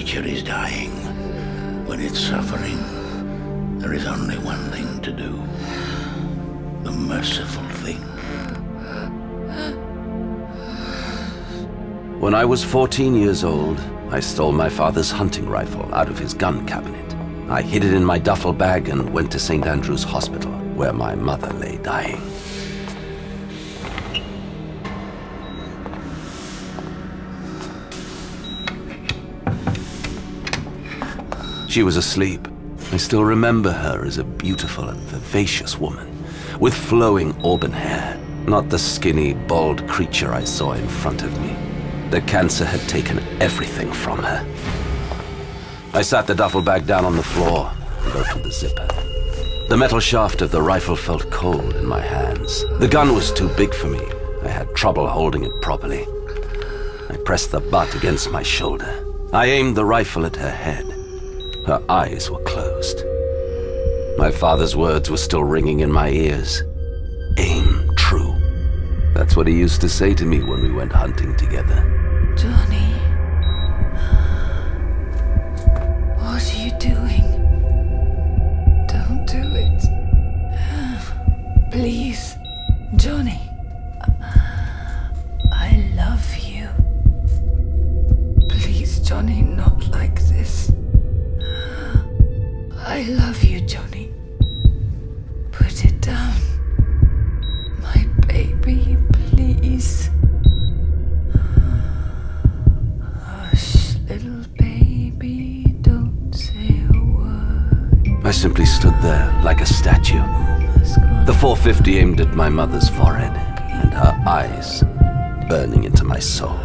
nature is dying, when it's suffering, there is only one thing to do. The merciful thing. When I was 14 years old, I stole my father's hunting rifle out of his gun cabinet. I hid it in my duffel bag and went to St. Andrew's Hospital, where my mother lay dying. She was asleep. I still remember her as a beautiful and vivacious woman, with flowing auburn hair, not the skinny, bald creature I saw in front of me. The cancer had taken everything from her. I sat the duffel bag down on the floor and opened the zipper. The metal shaft of the rifle felt cold in my hands. The gun was too big for me. I had trouble holding it properly. I pressed the butt against my shoulder. I aimed the rifle at her head. Her eyes were closed. My father's words were still ringing in my ears. Aim true. That's what he used to say to me when we went hunting together. Johnny, what are you doing? Don't do it. Please, Johnny. I love you. Please, Johnny, not like this. I love you, Johnny. Put it down. My baby, please. Hush, little baby, don't say a word. I simply stood there like a statue. The 450 aimed at my mother's forehead, and her eyes burning into my soul.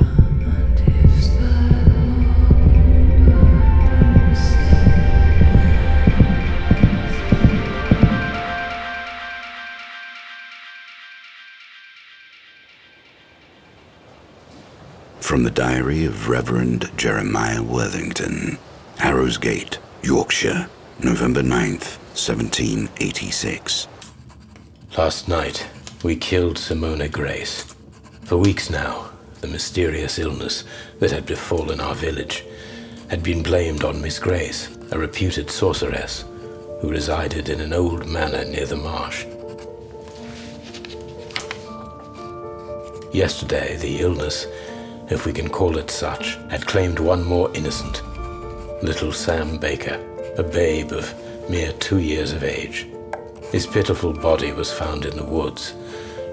From the diary of Reverend Jeremiah Worthington, Harrowsgate, Yorkshire, November 9th, 1786. Last night, we killed Simona Grace. For weeks now, the mysterious illness that had befallen our village had been blamed on Miss Grace, a reputed sorceress who resided in an old manor near the marsh. Yesterday, the illness, if we can call it such, had claimed one more innocent, little Sam Baker, a babe of mere 2 years of age. His pitiful body was found in the woods.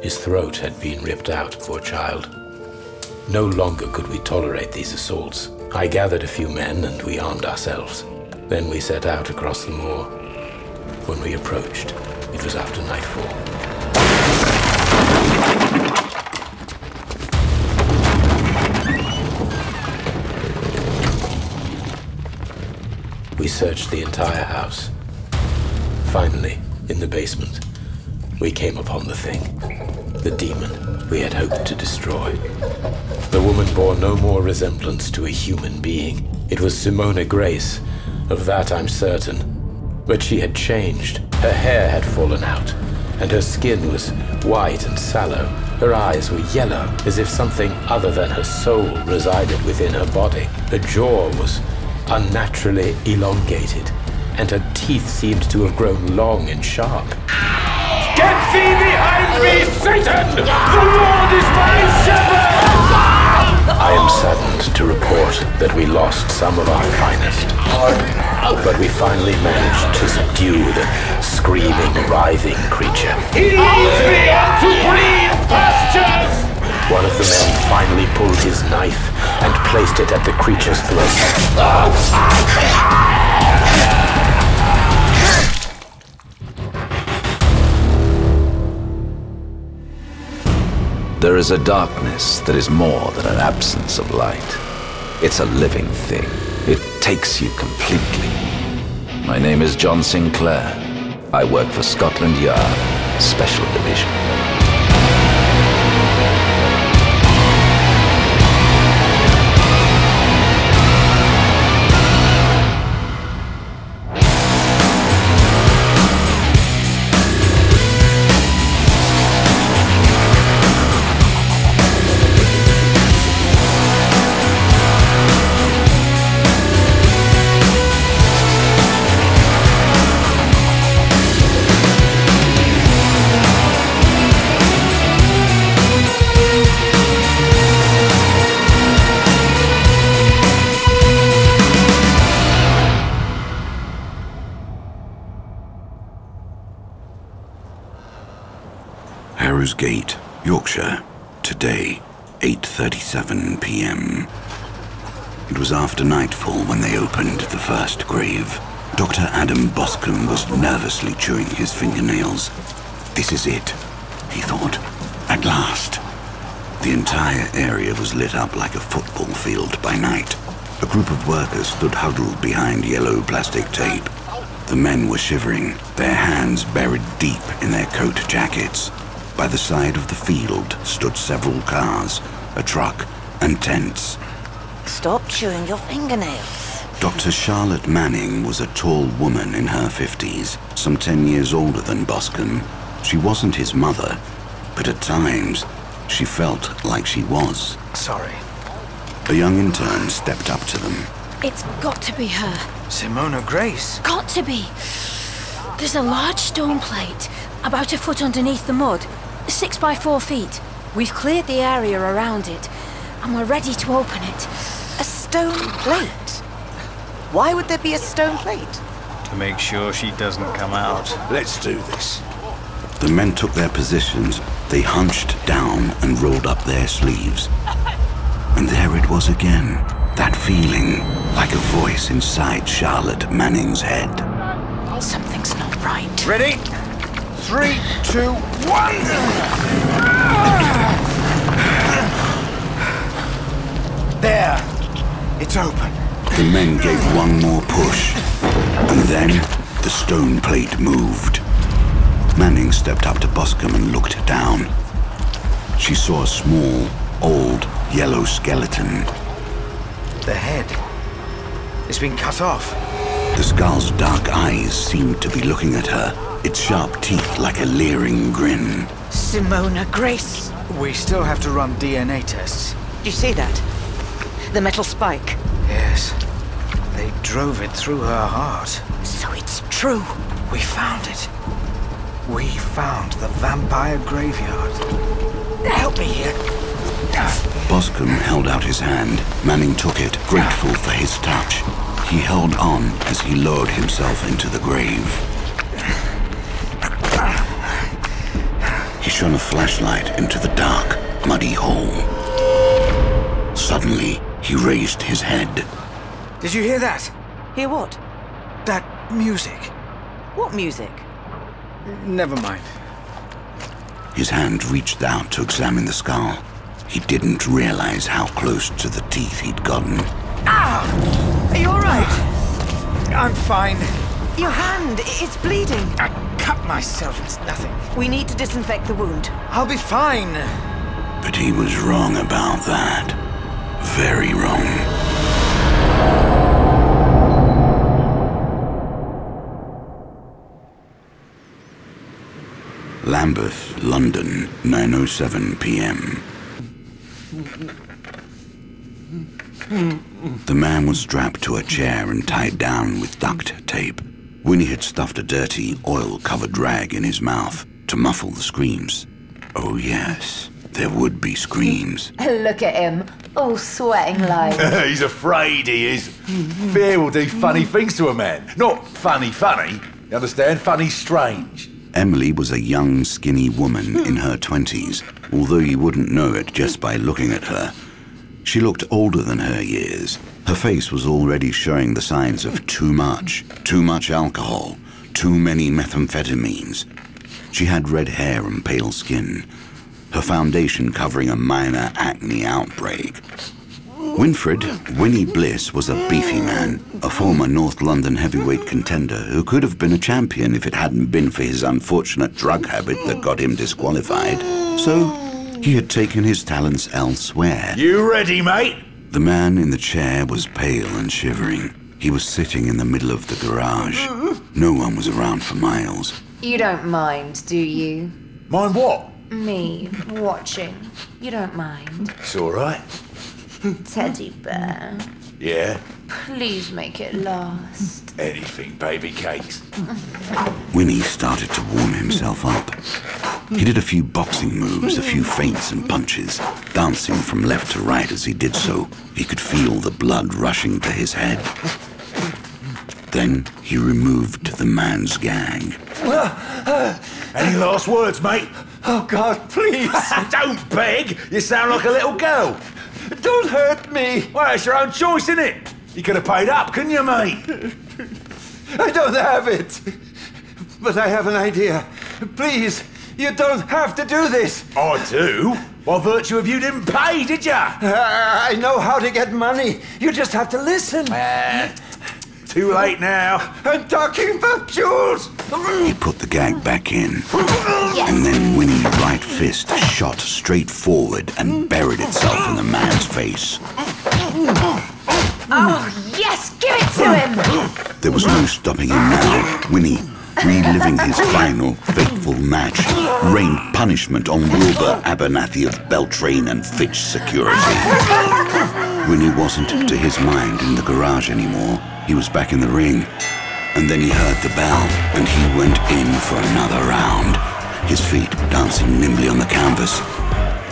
His throat had been ripped out, poor child. No longer could we tolerate these assaults. I gathered a few men and we armed ourselves. Then we set out across the moor. When we approached, it was after nightfall. We searched the entire house. Finally, in the basement, we came upon the thing, the demon we had hoped to destroy. The woman bore no more resemblance to a human being. It was Simona Grace, of that I'm certain. But she had changed. Her hair had fallen out, and her skin was white and sallow. Her eyes were yellow, as if something other than her soul resided within her body. Her jaw was unnaturally elongated, and her teeth seemed to have grown long and sharp. Get thee behind me, Satan! The Lord is my shepherd! I am saddened to report that we lost some of our finest, but we finally managed to subdue the screaming, writhing creature. He leads me unto green pastures! One of the men finally pulled his knife and placed it at the creature's throat. There is a darkness that is more than an absence of light. It's a living thing. It takes you completely. My name is John Sinclair. I work for Scotland Yard, Special Division. Arrows Gate, Yorkshire, today, 8:37 p.m. It was after nightfall when they opened the first grave. Dr. Adam Boscombe was nervously chewing his fingernails. This is it, he thought. At last. The entire area was lit up like a football field by night. A group of workers stood huddled behind yellow plastic tape. The men were shivering, their hands buried deep in their coat jackets. By the side of the field stood several cars, a truck, and tents. Stop chewing your fingernails. Dr. Charlotte Manning was a tall woman in her 50s, some 10 years older than Boscombe. She wasn't his mother, but at times, she felt like she was. Sorry. A young intern stepped up to them. It's got to be her. Simona Grace. Got to be. There's a large stone plate, about a foot underneath the mud, 6 by 4 feet. We've cleared the area around it, and we're ready to open it. A stone plate? Why would there be a stone plate? To make sure she doesn't come out. Let's do this. The men took their positions. They hunched down and rolled up their sleeves. And there it was again. That feeling, like a voice inside Charlotte Manning's head. Something's not right. Ready? 3, 2, 1! There! It's open. The men gave one more push. And then, the stone plate moved. Manning stepped up to Boscombe and looked down. She saw a small, old, yellow skeleton. The head. It's been cut off. The skull's dark eyes seemed to be looking at her, its sharp teeth like a leering grin. Simona Grace. We still have to run DNA tests. Do you see that? The metal spike. Yes. They drove it through her heart. So it's true. We found it. We found the vampire graveyard. Help me here. Boscombe held out his hand. Manning took it, grateful for his touch. He held on as he lowered himself into the grave. He shone a flashlight into the dark, muddy hole. Suddenly, he raised his head. Did you hear that? Hear what? That music. What music? Never mind. His hand reached out to examine the skull. He didn't realize how close to the teeth he'd gotten. Ah! Are you all right? I'm fine. Your hand, it's bleeding. I cut myself. It's nothing. We need to disinfect the wound. I'll be fine. But he was wrong about that. Very wrong. Lambeth, London, 9:07 p.m. The man was strapped to a chair and tied down with duct tape. Winnie had stuffed a dirty, oil-covered rag in his mouth to muffle the screams. Oh yes, there would be screams. Look at him, all sweating like. He's afraid he is. Fear will do funny things to a man. Not funny, you understand? Funny, strange. Emily was a young, skinny woman in her 20s, although you wouldn't know it just by looking at her. She looked older than her years. Her face was already showing the signs of too much alcohol, too many methamphetamines. She had red hair and pale skin, her foundation covering a minor acne outbreak. Winnie Bliss was a beefy man, a former North London heavyweight contender who could have been a champion if it hadn't been for his unfortunate drug habit that got him disqualified. So, he had taken his talents elsewhere. You ready, mate? The man in the chair was pale and shivering. He was sitting in the middle of the garage. No one was around for miles. You don't mind, do you? Mind what? Me watching. You don't mind. It's all right. Teddy bear. Yeah? Please make it last. Anything, baby cakes. Winnie started to warm himself up. He did a few boxing moves, a few feints and punches, dancing from left to right as he did so. He could feel the blood rushing to his head. Then he removed the man's gag. Any last words, mate? Oh, God, please. Don't beg! You sound like a little girl. Don't hurt me. Well, it's your own choice, isn't it? You could have paid up, couldn't you, mate? I don't have it. But I have an idea. Please, you don't have to do this. I do. By virtue of you didn't pay, did ya? I know how to get money. You just have to listen. Too late now. I'm talking about jewels. He put the gag back in. And then Winnie's right fist shot straight forward and buried itself in the man's face. Oh, yes! Give it to him! There was no stopping him now. Winnie, reliving his final fateful match, rained punishment on Wilbur Abernathy of Beltrain and Fitch Security. Winnie wasn't to his mind in the garage anymore. He was back in the ring. And then he heard the bell, and he went in for another round, his feet dancing nimbly on the canvas.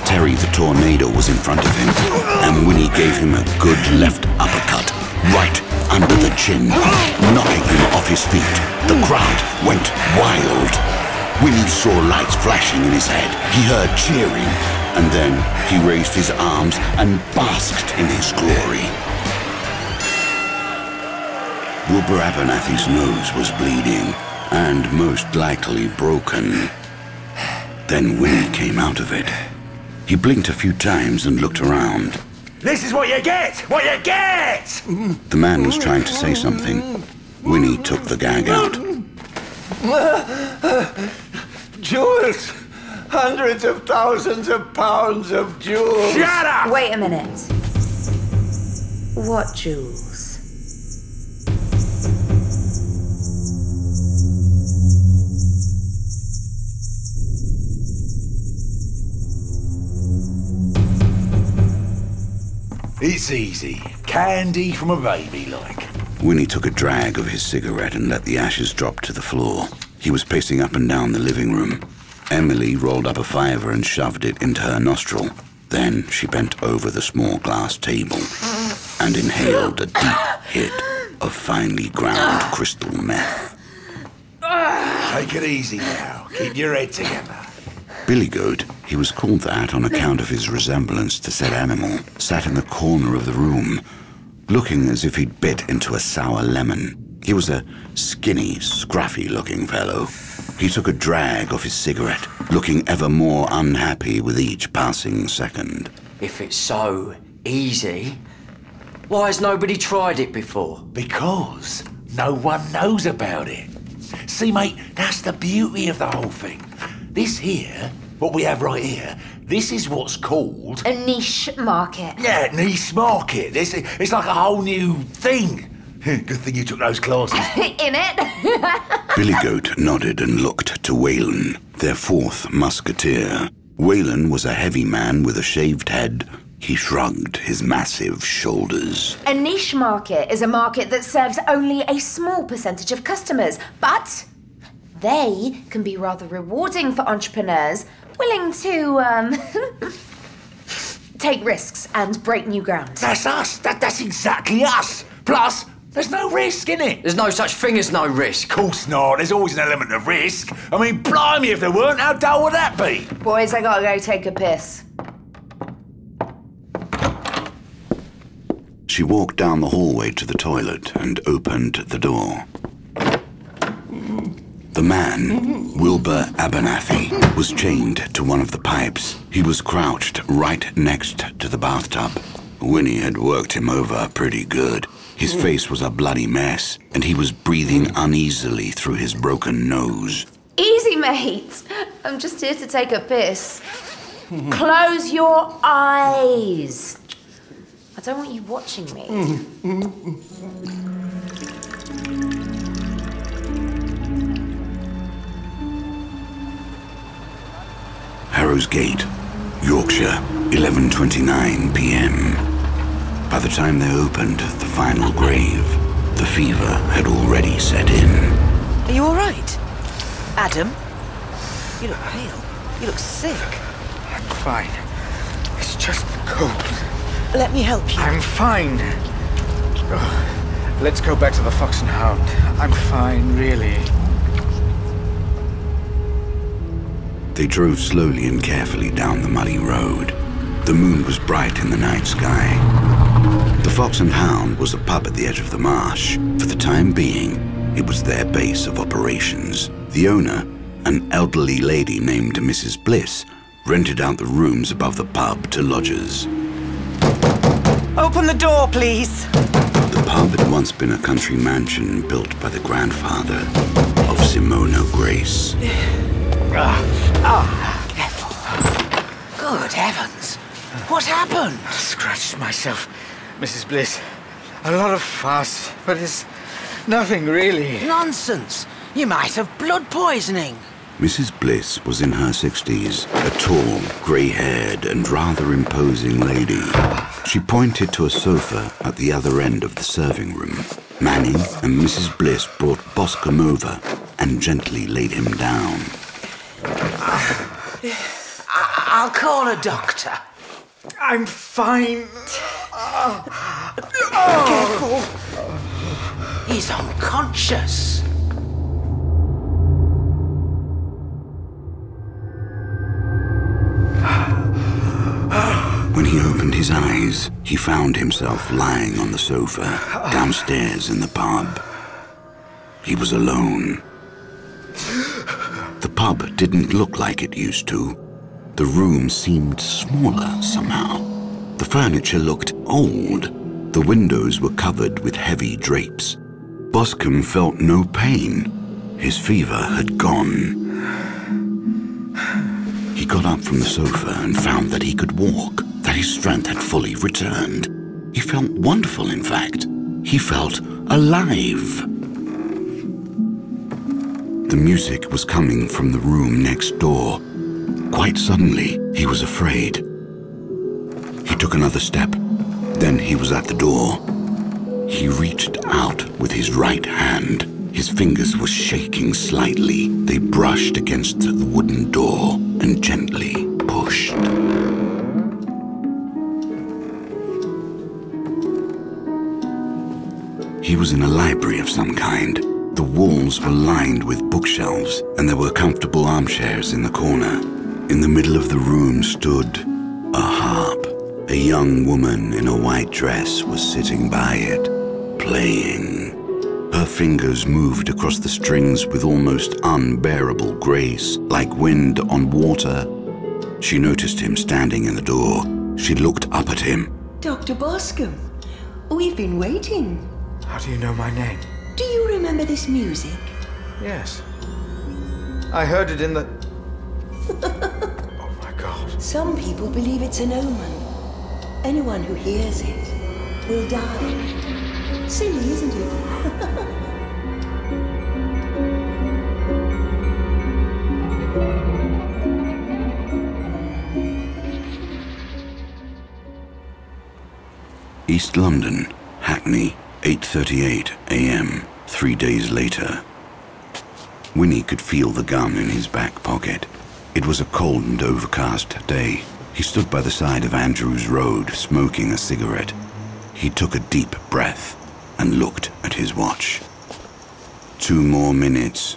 Terry the Tornado was in front of him, and Winnie gave him a good left uppercut, right under the chin, knocking him off his feet. The crowd went wild. Winnie saw lights flashing in his head. He heard cheering, and then he raised his arms and basked in his glory. Wilbur Abernathy's nose was bleeding, and most likely broken. Then Winnie came out of it. He blinked a few times and looked around. This is what you get! What you get! The man was trying to say something. Winnie took the gag out. Jewels! Hundreds of thousands of pounds of jewels! Shut up! Wait a minute. What jewels? It's easy. Candy from a baby, like. Winnie took a drag of his cigarette and let the ashes drop to the floor. He was pacing up and down the living room. Emily rolled up a fiver and shoved it into her nostril. Then she bent over the small glass table and inhaled a deep hit of finely ground crystal meth. Take it easy now. Keep your head together. Billy Goat, he was called that on account of his resemblance to said animal, sat in the corner of the room, looking as if he'd bit into a sour lemon. He was a skinny, scruffy-looking fellow. He took a drag of his cigarette, looking ever more unhappy with each passing second. If it's so easy, why has nobody tried it before? Because no one knows about it. See, mate, that's the beauty of the whole thing. This here, what we have right here, this is what's called... a niche market. Yeah, niche market. It's like a whole new thing. Good thing you took those classes. In it? Billy Goat nodded and looked to Whalen, their fourth musketeer. Whalen was a heavy man with a shaved head. He shrugged his massive shoulders. A niche market is a market that serves only a small percentage of customers, but they can be rather rewarding for entrepreneurs willing to, take risks and break new ground. That's us. That's exactly us. Plus, there's no risk in it. There's no such thing as no risk. Of course not. There's always an element of risk. I mean, blimey, if there weren't, how dull would that be? Boys, I gotta go take a piss. She walked down the hallway to the toilet and opened the door. The man, Wilbur Abernathy, was chained to one of the pipes. He was crouched right next to the bathtub. Winnie had worked him over pretty good. His face was a bloody mess, and he was breathing uneasily through his broken nose. Easy, mate. I'm just here to take a piss. Close your eyes. I don't want you watching me. Harrow's Gate, Yorkshire, 11:29 p.m. By the time they opened the final grave, the fever had already set in. Are you all right? Adam? You look pale. You look sick. I'm fine. It's just the cold. Let me help you. I'm fine. Oh, let's go back to the Fox and Hound. I'm fine, really. They drove slowly and carefully down the muddy road. The moon was bright in the night sky. The Fox and Hound was a pub at the edge of the marsh. For the time being, it was their base of operations. The owner, an elderly lady named Mrs. Bliss, rented out the rooms above the pub to lodgers. Open the door, please. The pub had once been a country mansion built by the grandfather of Simona Grace. Careful. Good heavens. What happened? I scratched myself, Mrs. Bliss. A lot of fuss, but it's nothing really. Nonsense. You might have blood poisoning. Mrs. Bliss was in her 60s, a tall, grey-haired and rather imposing lady. She pointed to a sofa at the other end of the serving room. Manning and Mrs. Bliss brought Boscombe over and gently laid him down. I'll call a doctor. I'm fine. Careful. He's unconscious. When he opened his eyes, he found himself lying on the sofa, downstairs in the pub. He was alone. The pub didn't look like it used to. The room seemed smaller somehow. The furniture looked old. The windows were covered with heavy drapes. Boscombe felt no pain. His fever had gone. He got up from the sofa and found that he could walk, that his strength had fully returned. He felt wonderful, in fact. He felt alive. The music was coming from the room next door. Quite suddenly, he was afraid. He took another step. Then he was at the door. He reached out with his right hand. His fingers were shaking slightly. They brushed against the wooden door and gently pushed. He was in a library of some kind. The walls were lined with bookshelves, and there were comfortable armchairs in the corner. In the middle of the room stood a harp. A young woman in a white dress was sitting by it, playing. Her fingers moved across the strings with almost unbearable grace, like wind on water. She noticed him standing in the door. She looked up at him. Dr. Boscombe, we've been waiting. How do you know my name? Do you remember this music? Yes. I heard it in the... Oh my God. Some people believe it's an omen. Anyone who hears it will die. Silly, isn't it? East London, Hackney, 8:38 a.m., 3 days later. Winnie could feel the gun in his back pocket. It was a cold and overcast day. He stood by the side of Andrews Road, smoking a cigarette. He took a deep breath and looked at his watch. 2 more minutes.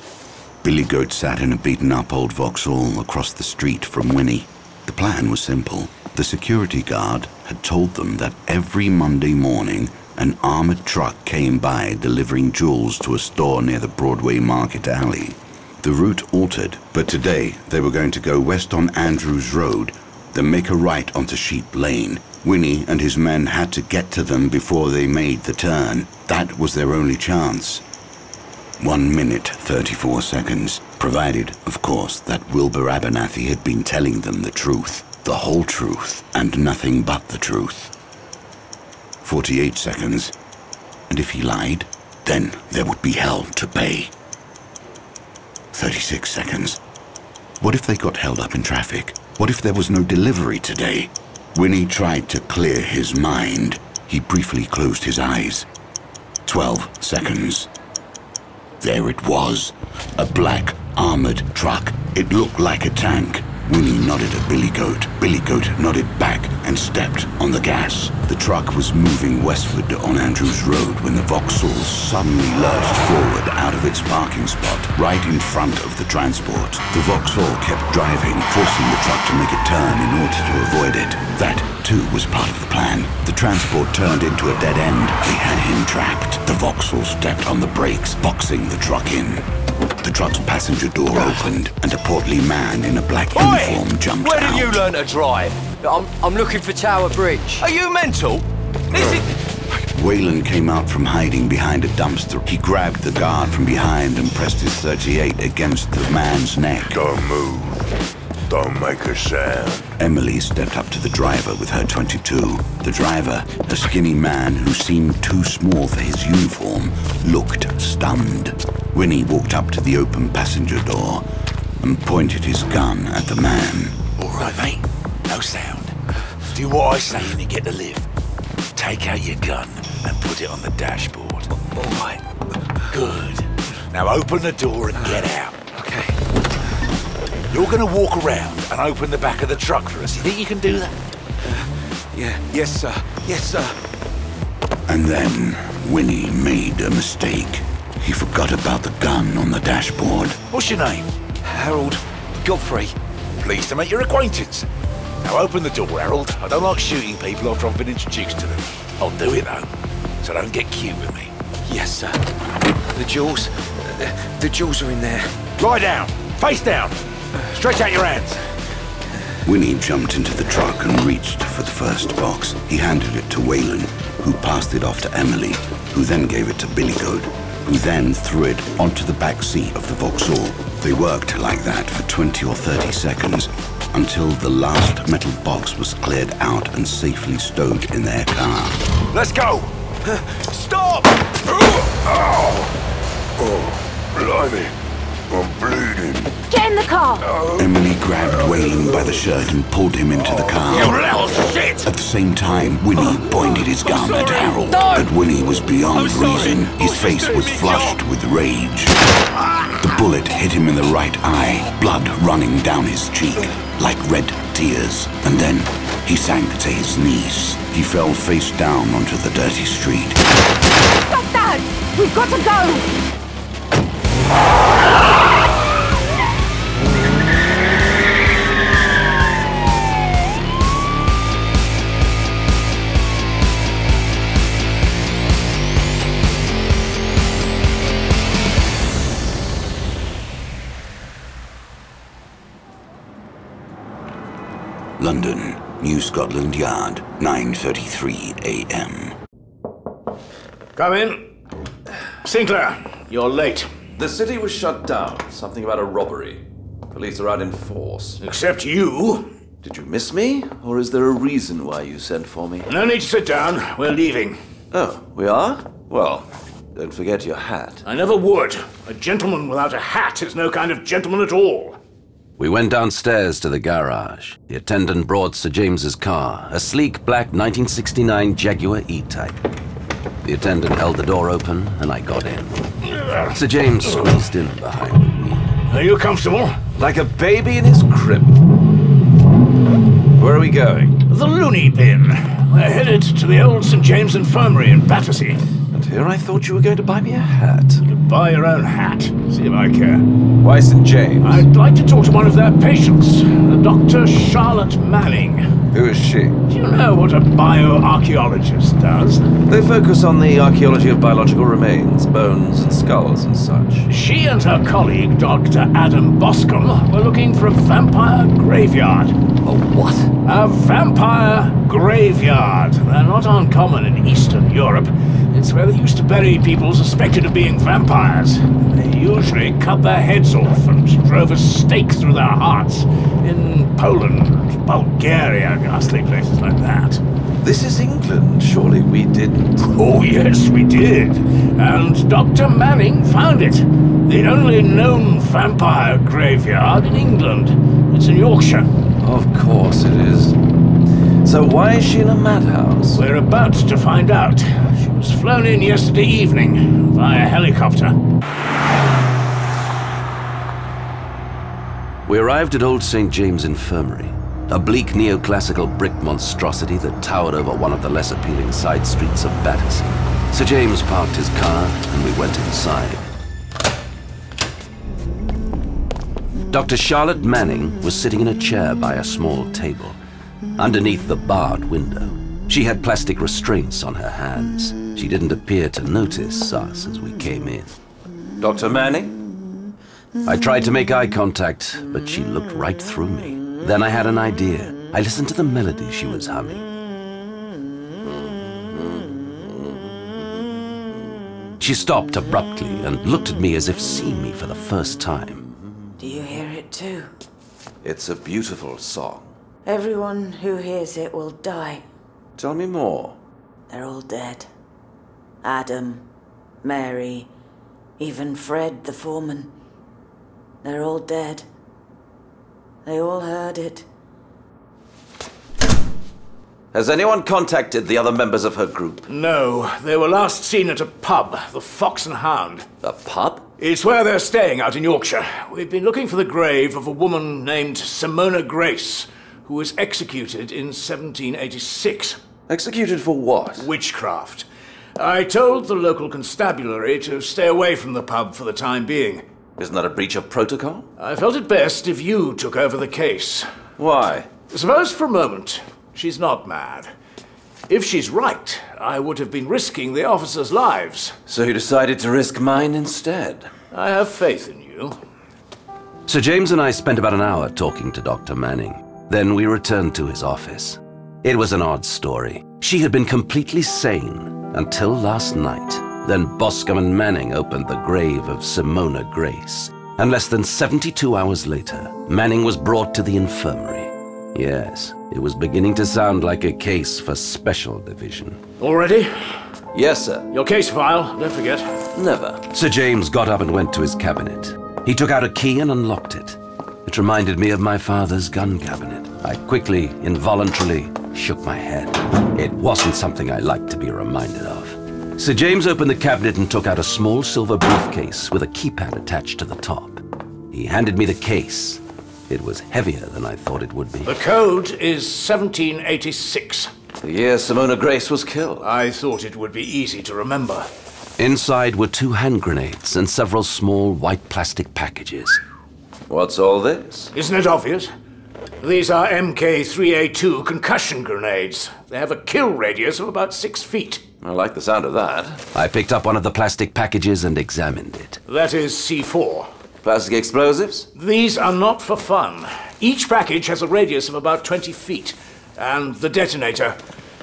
Billy Goat sat in a beaten-up old Vauxhall across the street from Winnie. The plan was simple. The security guard had told them that every Monday morning an armored truck came by delivering jewels to a store near the Broadway Market Alley. The route altered, but today they were going to go west on Andrews Road, then make a right onto Sheep Lane. Winnie and his men had to get to them before they made the turn. That was their only chance. 1 minute, 34 seconds, provided, of course, that Wilbur Abernathy had been telling them the truth, the whole truth, and nothing but the truth. 48 seconds, and if he lied, then there would be hell to pay. 36 seconds. What if they got held up in traffic? What if there was no delivery today? Winnie tried to clear his mind. He briefly closed his eyes. 12 seconds. There it was, a black armored truck. It looked like a tank. Winnie nodded at Billy Goat. Billy Goat nodded back and stepped on the gas. The truck was moving westward on Andrews Road when the Vauxhall suddenly lurched forward out of its parking spot, right in front of the transport. The Vauxhall kept driving, forcing the truck to make a turn in order to avoid it. That, too, was part of the plan. The transport turned into a dead end. They had him trapped. The Vauxhall stepped on the brakes, boxing the truck in. The truck's passenger door opened, and a portly man in a black uniform jumped out. Where did you learn to drive? I'm looking for Tower Bridge. Are you mental? Is it... Wayland came out from hiding behind a dumpster. He grabbed the guard from behind and pressed his .38 against the man's neck. Don't move. Don't make a sound. Emily stepped up to the driver with her .22. The driver, a skinny man who seemed too small for his uniform, looked stunned. Winnie walked up to the open passenger door and pointed his gun at the man. All right, mate. No sound. Do what I say and you get the lift. Take out your gun and put it on the dashboard. All right. Good. Now open the door and get out. Okay. You're gonna walk around and open the back of the truck for us. You think you can do that? Yeah. Yes, sir. Yes, sir. And then Winnie made a mistake. He forgot about the gun on the dashboard. What's your name? Harold Godfrey. Pleased to make your acquaintance. Now open the door, Harold. I don't like shooting people after I've been introduced to them. I'll do it though, so don't get cute with me. Yes, sir. The jewels are in there. Lie down. Face down. Stretch out your hands. Winnie jumped into the truck and reached for the first box. He handed it to Wayland, who passed it off to Emily, who then gave it to Billy Goat, who then threw it onto the back seat of the Vauxhall. They worked like that for 20 or 30 seconds, until the last metal box was cleared out and safely stowed in their car. Let's go! Stop! Oh, blimey. I'm bleeding. Get in the car! Emily grabbed Wayne by the shirt and pulled him into the car. You little shit! At the same time, Winnie pointed his gun at Harold. But Winnie was beyond reason. His face was flushed with rage. The bullet hit him in the right eye, blood running down his cheek, like red tears. And then he sank to his knees. He fell face down onto the dirty street. Stop that! We've got to go! London, New Scotland Yard, 9:33 a.m. Come in. Sinclair, you're late. The city was shut down. Something about a robbery. Police are out in force. Except you. Did you miss me? Or is there a reason why you sent for me? No need to sit down. We're leaving. Oh, we are? Well, don't forget your hat. I never would. A gentleman without a hat is no kind of gentleman at all. We went downstairs to the garage. The attendant brought Sir James's car, a sleek black 1969 Jaguar E-Type. The attendant held the door open, and I got in. Sir James squeezed in behind the wheel. Are you comfortable? Like a baby in his crib. Where are we going? The loony bin. We're headed to the old St. James Infirmary in Battersea. And here I thought you were going to buy me a hat. You could buy your own hat. See if I care. Why St. James? I'd like to talk to one of their patients, Dr. Charlotte Manning. Who is she? Do you know what a bioarchaeologist does? They focus on the archaeology of biological remains, bones and skulls and such. She and her colleague, Dr. Adam Boscombe, were looking for a vampire graveyard. A what? A vampire graveyard. They're not uncommon in Eastern Europe. It's where they used to bury people suspected of being vampires. They usually cut their heads off and drove a stake through their hearts. In Poland, Bulgaria, ghastly places like that. This is England. Surely we didn't. Oh, yes, we did. And Dr. Manning found it. The only known vampire graveyard in England. It's in Yorkshire. Of course it is. So why is she in a madhouse? We're about to find out. She was flown in yesterday evening via helicopter. We arrived at Old St. James Infirmary, a bleak neoclassical brick monstrosity that towered over one of the less appealing side streets of Battersea. Sir James parked his car and we went inside. Dr. Charlotte Manning was sitting in a chair by a small table, underneath the barred window. She had plastic restraints on her hands. She didn't appear to notice us as we came in. Dr. Manning? I tried to make eye contact, but she looked right through me. Then I had an idea. I listened to the melody she was humming. She stopped abruptly and looked at me as if seeing me for the first time. Do you hear it too? It's a beautiful song. Everyone who hears it will die. Tell me more. They're all dead. Adam, Mary, even Fred, the foreman. They're all dead. They all heard it. Has anyone contacted the other members of her group? No, they were last seen at a pub, the Fox and Hound. A pub? It's where they're staying out in Yorkshire. We've been looking for the grave of a woman named Simona Grace, who was executed in 1786. Executed for what? Witchcraft. I told the local constabulary to stay away from the pub for the time being. Isn't that a breach of protocol? I felt it best if you took over the case. Why? Suppose for a moment she's not mad. If she's right, I would have been risking the officers' lives. So you decided to risk mine instead? I have faith in you. Sir James and I spent about an hour talking to Dr. Manning. Then we returned to his office. It was an odd story. She had been completely sane until last night. Then Boscombe and Manning opened the grave of Simona Grace. And less than 72 hours later, Manning was brought to the infirmary. Yes, it was beginning to sound like a case for special division. All ready? Yes, sir. Your case file, don't forget. Never. Sir James got up and went to his cabinet. He took out a key and unlocked it. It reminded me of my father's gun cabinet. I quickly, involuntarily, shook my head. It wasn't something I liked to be reminded of. Sir James opened the cabinet and took out a small silver briefcase with a keypad attached to the top. He handed me the case. It was heavier than I thought it would be. The code is 1786. The year Simona Grace was killed. I thought it would be easy to remember. Inside were 2 hand grenades and several small white plastic packages. What's all this? Isn't it obvious? These are MK3A2 concussion grenades. They have a kill radius of about 6 feet. I like the sound of that. I picked up one of the plastic packages and examined it. That is C4. Plastic explosives? These are not for fun. Each package has a radius of about 20 feet. And the detonator.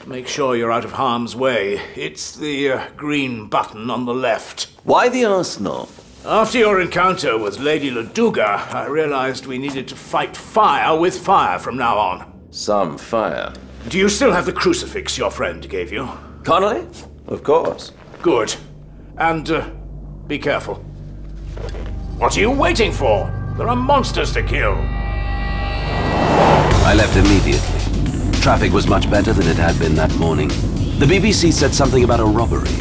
Make sure you're out of harm's way. It's the green button on the left. Why the arsenal? After your encounter with Lady Laduga, I realized we needed to fight fire with fire from now on. Some fire. Do you still have the crucifix your friend gave you? Connolly? Of course. Good. And be careful. What are you waiting for? There are monsters to kill. I left immediately. Traffic was much better than it had been that morning. The BBC said something about a robbery.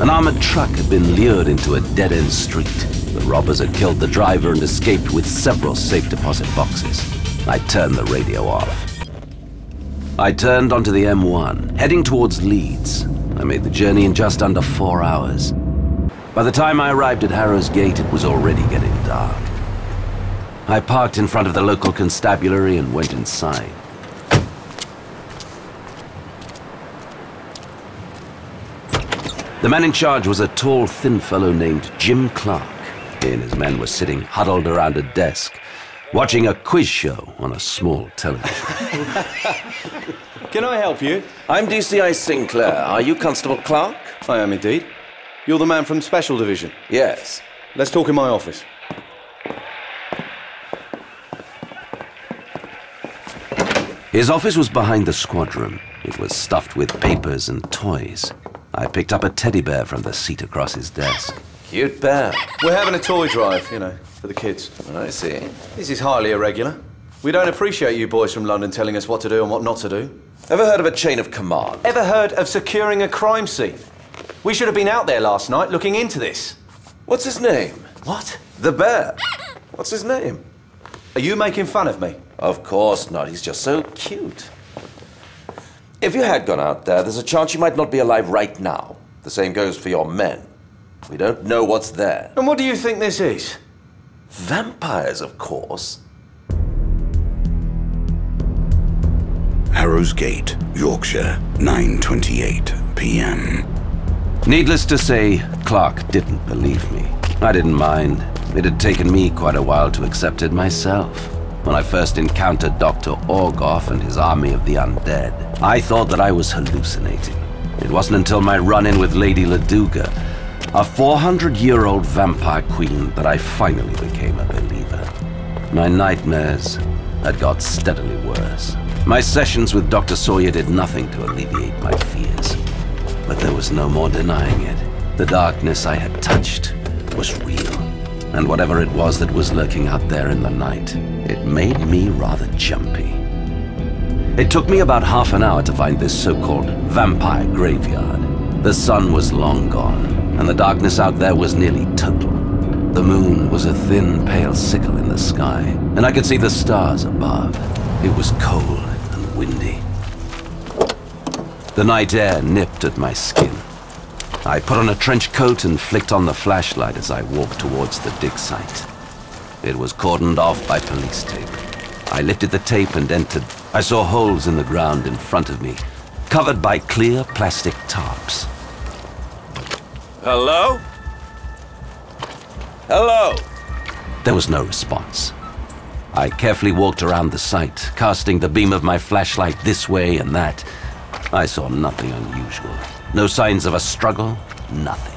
An armored truck had been lured into a dead-end street. The robbers had killed the driver and escaped with several safe deposit boxes. I turned the radio off. I turned onto the M1, heading towards Leeds. I made the journey in just under 4 hours. By the time I arrived at Harrow's Gate, it was already getting dark. I parked in front of the local constabulary and went inside. The man in charge was a tall, thin fellow named Jim Clark. He and his men were sitting huddled around a desk, watching a quiz show on a small television. Can I help you? I'm DCI Sinclair. Are you Constable Clark? I am indeed. You're the man from Special Division? Yes. Let's talk in my office. His office was behind the squad room. It was stuffed with papers and toys. I picked up a teddy bear from the seat across his desk. Cute bear. We're having a toy drive, you know, for the kids. I see. This is highly irregular. We don't appreciate you boys from London telling us what to do and what not to do. Ever heard of a chain of command? Ever heard of securing a crime scene? We should have been out there last night looking into this. What's his name? What? The bear. What's his name? Are you making fun of me? Of course not. He's just so cute. If you had gone out there, there's a chance you might not be alive right now. The same goes for your men. We don't know what's there. And what do you think this is? Vampires, of course. Harrowsgate, Yorkshire, 9:28 p.m. Needless to say, Clark didn't believe me. I didn't mind. It had taken me quite a while to accept it myself. When I first encountered Dr. Orgoff and his army of the undead, I thought that I was hallucinating. It wasn't until my run-in with Lady Laduga, a 400-year-old vampire queen, that I finally became a believer. My nightmares had got steadily worse. My sessions with Dr. Sawyer did nothing to alleviate my fears. But there was no more denying it. The darkness I had touched was real. And whatever it was that was lurking out there in the night, it made me rather jumpy. It took me about half an hour to find this so-called vampire graveyard. The sun was long gone, and the darkness out there was nearly total. The moon was a thin, pale sickle in the sky, and I could see the stars above. It was cold and windy. The night air nipped at my skin. I put on a trench coat and flicked on the flashlight as I walked towards the dig site. It was cordoned off by police tape. I lifted the tape and entered. I saw holes in the ground in front of me, covered by clear plastic tarps. Hello? Hello? There was no response. I carefully walked around the site, casting the beam of my flashlight this way and that. I saw nothing unusual. No signs of a struggle, nothing.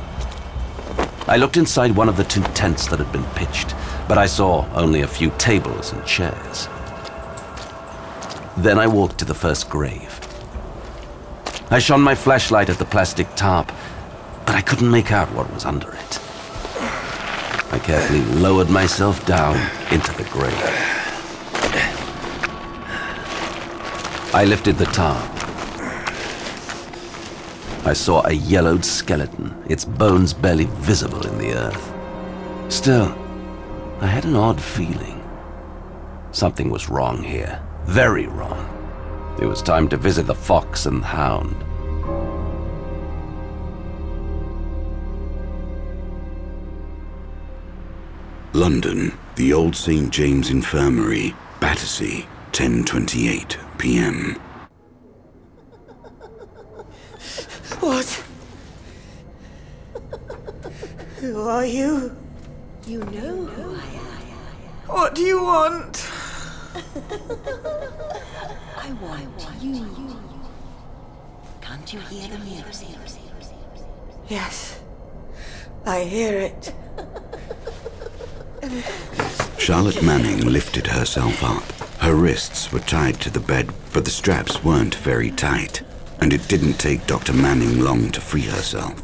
I looked inside one of the 2 tents that had been pitched, but I saw only a few tables and chairs. Then I walked to the first grave. I shone my flashlight at the plastic tarp, but I couldn't make out what was under it. I carefully lowered myself down into the grave. I lifted the tarp. I saw a yellowed skeleton, its bones barely visible in the earth. Still, I had an odd feeling. Something was wrong here. Very wrong. It was time to visit the Fox and Hound. London, the Old St. James Infirmary, Battersea, 10:28 p.m. What? Who are you? You know who I am. What do you want? I want you. Can't you hear the music? Yes, I hear it. Charlotte Manning lifted herself up. Her wrists were tied to the bed, but the straps weren't very tight. And it didn't take Dr. Manning long to free herself.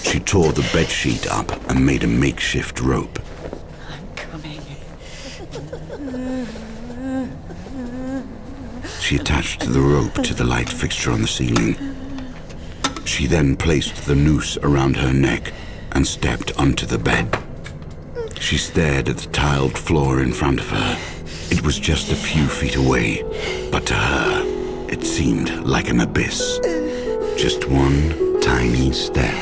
She tore the bedsheet up and made a makeshift rope. I'm coming. She attached the rope to the light fixture on the ceiling. She then placed the noose around her neck and stepped onto the bed. She stared at the tiled floor in front of her. It was just a few feet away, but to her, it seemed like an abyss. Just one tiny step.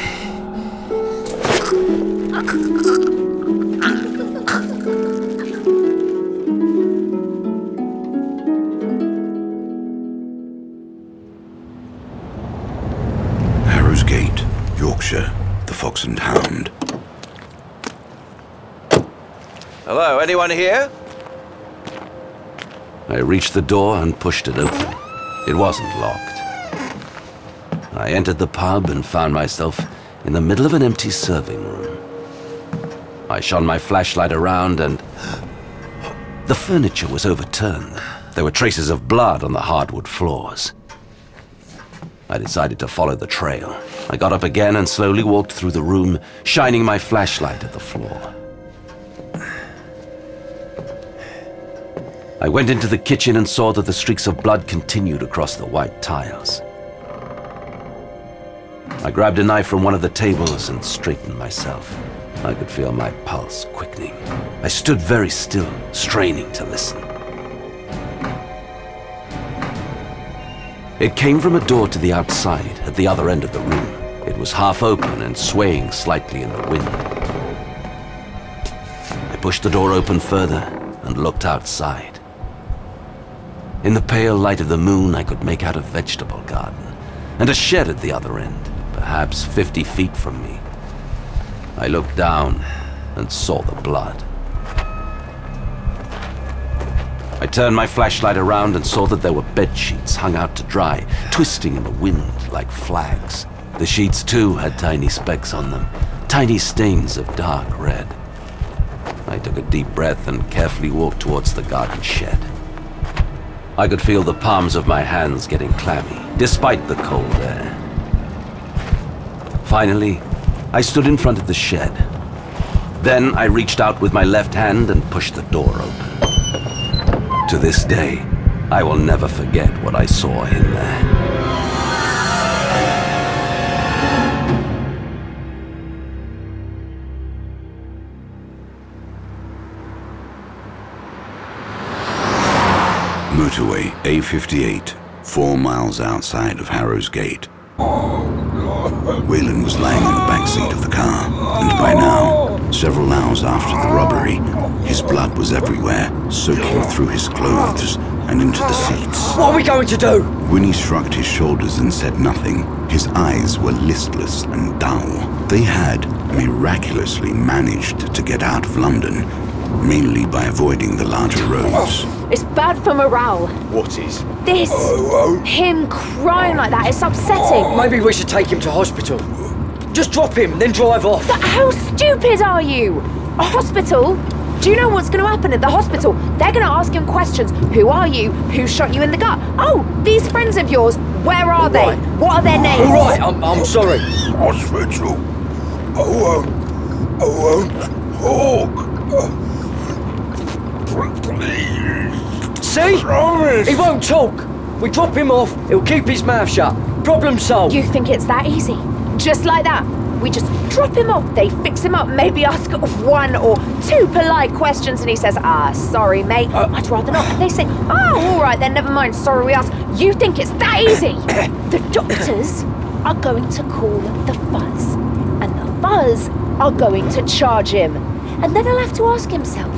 Harrowsgate, Yorkshire, the Fox and Hound. Hello, anyone here? I reached the door and pushed it open. It wasn't locked. I entered the pub and found myself in the middle of an empty serving room. I shone my flashlight around and the furniture was overturned. There were traces of blood on the hardwood floors. I decided to follow the trail. I got up again and slowly walked through the room, shining my flashlight at the floor. I went into the kitchen and saw that the streaks of blood continued across the white tiles. I grabbed a knife from one of the tables and straightened myself. I could feel my pulse quickening. I stood very still, straining to listen. It came from a door to the outside, at the other end of the room. It was half open and swaying slightly in the wind. I pushed the door open further and looked outside. In the pale light of the moon, I could make out a vegetable garden and a shed at the other end, perhaps 50 feet from me. I looked down and saw the blood. I turned my flashlight around and saw that there were bed sheets hung out to dry, twisting in the wind like flags. The sheets, too, had tiny specks on them, tiny stains of dark red. I took a deep breath and carefully walked towards the garden shed. I could feel the palms of my hands getting clammy, despite the cold air. Finally, I stood in front of the shed. Then I reached out with my left hand and pushed the door open. To this day, I will never forget what I saw in there. Motorway A58, 4 miles outside of Harrow's Gate. Wayland was lying in the back seat of the car, and by now, several hours after the robbery, his blood was everywhere, soaking through his clothes and into the seats. What are we going to do? Winnie shrugged his shoulders and said nothing. His eyes were listless and dull. They had miraculously managed to get out of London, mainly by avoiding the larger roads. It's bad for morale. What is? This. Him crying like that, it's upsetting. Maybe we should take him to hospital. Just drop him, then drive off. But how stupid are you? A hospital? Do you know what's going to happen at the hospital? They're going to ask him questions. Who are you? Who shot you in the gut? Oh, these friends of yours, where are they? What are their names? All right, I'm sorry. Hospital. I won't talk. Please. See? Promise. He won't talk. We drop him off, he'll keep his mouth shut. Problem solved. You think it's that easy? Just like that? We just drop him off, they fix him up, maybe ask 1 or 2 polite questions, and he says, sorry, mate, I'd rather not. And they say, all right, then never mind, sorry we asked. You think it's that easy? The doctors are going to call the fuzz, and the fuzz are going to charge him. And then he'll have to ask himself,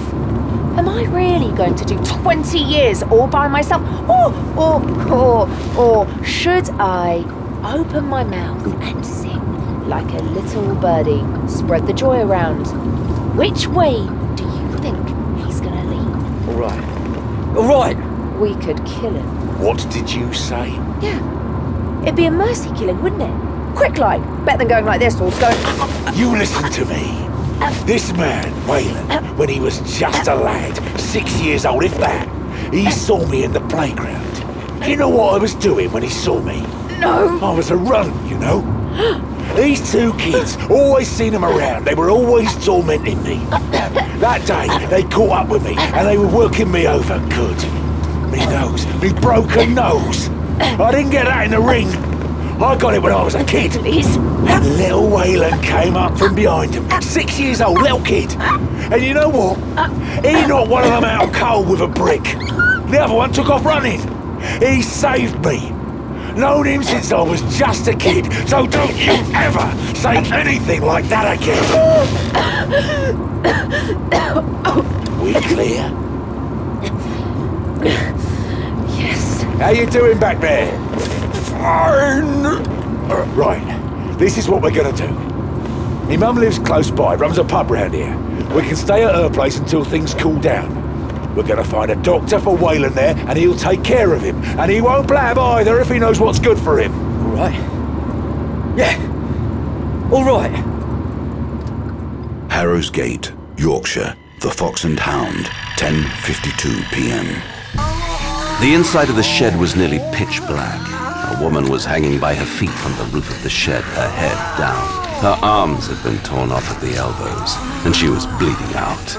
am I really going to do 20 years all by myself? Or should I open my mouth and sing like a little birdie, spread the joy around? Which way do you think he's gonna lean? All right. We could kill him. What did you say? Yeah. It'd be a mercy killing, wouldn't it? Quick like, better than going like this, all going. You listen to me. This man, Wayland, when he was just a lad, 6 years old, if that, he saw me in the playground. You know what I was doing when he saw me? No. I was a run, you know. These 2 kids, always seen them around, they were always tormenting me. That day, they caught up with me, and they were working me over good. Me nose, me broken nose. I didn't get that in the ring. I got it when I was a kid. Please. And little Wayland came up from behind him. 6 years old, little kid. And you know what? He knocked one of them out cold with a brick. The other one took off running. He saved me. Known him since I was just a kid, so don't you ever say anything like that again. We clear? Yes. How you doing back there? Fine. Right, this is what we're gonna do. My mum lives close by, runs a pub round here. We can stay at her place until things cool down. We're gonna find a doctor for Wayland there, and he'll take care of him. And he won't blab either if he knows what's good for him. All right. Yeah. All right. Harrow's Gate, Yorkshire, the Fox and Hound, 10:52 p.m. The inside of the shed was nearly pitch black. A woman was hanging by her feet from the roof of the shed, her head down. Her arms had been torn off at the elbows, and she was bleeding out.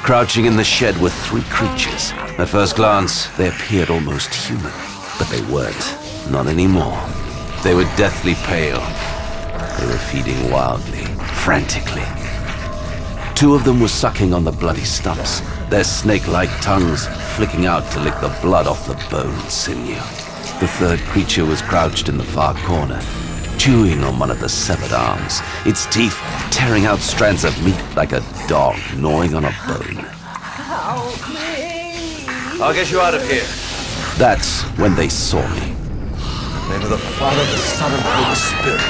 Crouching in the shed were 3 creatures. At first glance, they appeared almost human, but they weren't. Not anymore. They were deathly pale. They were feeding wildly, frantically. Two of them were sucking on the bloody stumps, their snake-like tongues flicking out to lick the blood off the bone and sinew. The third creature was crouched in the far corner, chewing on one of the severed arms, its teeth tearing out strands of meat like a dog gnawing on a bone. Help me! I'll get you out of here. That's when they saw me. In the name of the Father, the Son, and the Holy Spirit.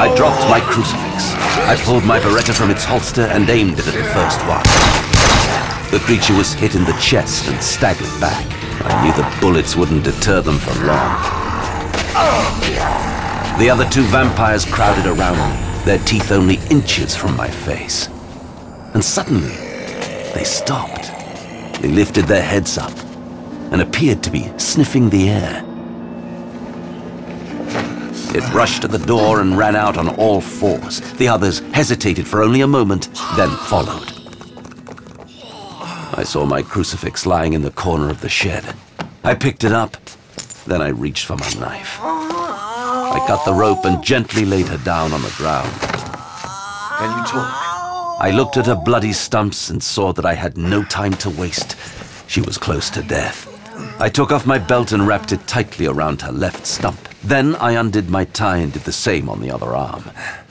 I dropped my crucifix. I pulled my Beretta from its holster and aimed it at the first one. The creature was hit in the chest and staggered back. I knew the bullets wouldn't deter them for long. The other two vampires crowded around me, their teeth only inches from my face. And suddenly, they stopped. They lifted their heads up and appeared to be sniffing the air. It rushed to the door and ran out on all fours. The others hesitated for only a moment, then followed. I saw my crucifix lying in the corner of the shed. I picked it up, then I reached for my knife. I cut the rope and gently laid her down on the ground. Can you talk? I looked at her bloody stumps and saw that I had no time to waste. She was close to death. I took off my belt and wrapped it tightly around her left stump. Then I undid my tie and did the same on the other arm.